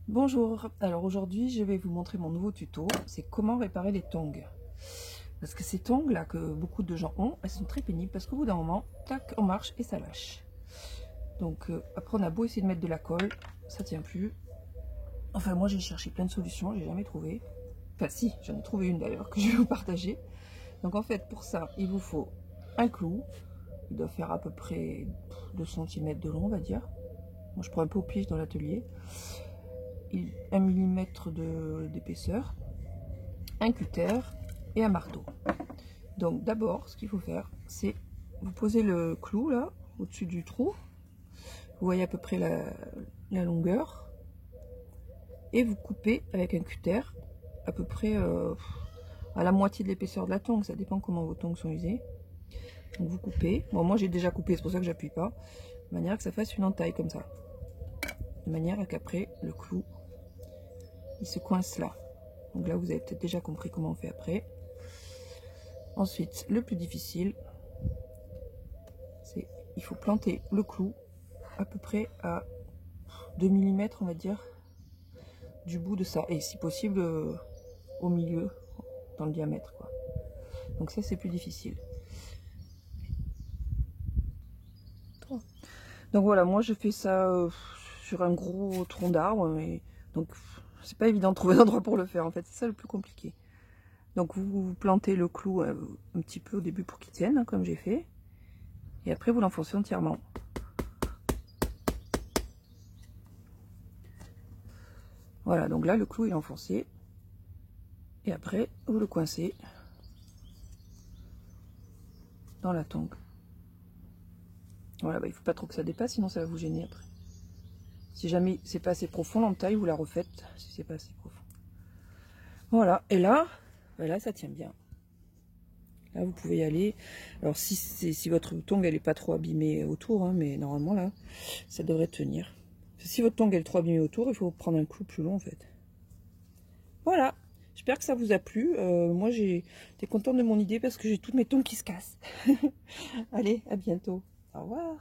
Bonjour, alors aujourd'hui je vais vous montrer mon nouveau tuto, c'est comment réparer les tongs. Parce que ces tongs là que beaucoup de gens ont, elles sont très pénibles parce qu'au bout d'un moment, tac, on marche et ça lâche. Donc après on a beau essayer de mettre de la colle, ça tient plus. Enfin moi j'ai cherché plein de solutions, j'ai jamais trouvé. Enfin si, j'en ai trouvé une d'ailleurs que je vais vous partager. Donc en fait pour ça, il vous faut un clou, il doit faire à peu près 2 cm de long on va dire. Moi je prends un peu au pif dans l'atelier. 1 mm d'épaisseur, un cutter et un marteau. Donc d'abord ce qu'il faut faire, c'est vous posez le clou là au-dessus du trou, vous voyez à peu près la longueur, et vous coupez avec un cutter à peu près à la moitié de l'épaisseur de la tongue, ça dépend comment vos tongs sont usés. Donc vous coupez, bon moi j'ai déjà coupé, c'est pour ça que j'appuie pas, de manière que ça fasse une entaille comme ça, de manière à qu'après le clou il se coince là. Donc là vous avez peut-être déjà compris comment on fait après. Ensuite le plus difficile, c'est il faut planter le clou à peu près à 2 mm on va dire du bout de ça, et si possible au milieu dans le diamètre quoi. Donc ça c'est plus difficile. Donc voilà, moi je fais ça sur un gros tronc d'arbre, et donc c'est pas évident de trouver un endroit pour le faire en fait, c'est ça le plus compliqué. Donc vous plantez le clou un petit peu au début pour qu'il tienne, hein, comme j'ai fait, et après vous l'enfoncez entièrement. Voilà, donc là le clou il est enfoncé, et après vous le coincez dans la tongue. Voilà, bah, il faut pas trop que ça dépasse, sinon ça va vous gêner après. Si jamais c'est pas assez profond l'entaille, vous la refaites si c'est pas assez profond. Voilà, et là, voilà, ça tient bien. Là vous pouvez y aller. Alors si votre tongue elle est pas trop abîmée autour, hein, mais normalement là, ça devrait tenir. Si votre tongue elle est trop abîmée autour, il faut prendre un clou plus long en fait. Voilà, j'espère que ça vous a plu. Moi j'étais contente de mon idée parce que j'ai toutes mes tongs qui se cassent. Allez, à bientôt. Au revoir.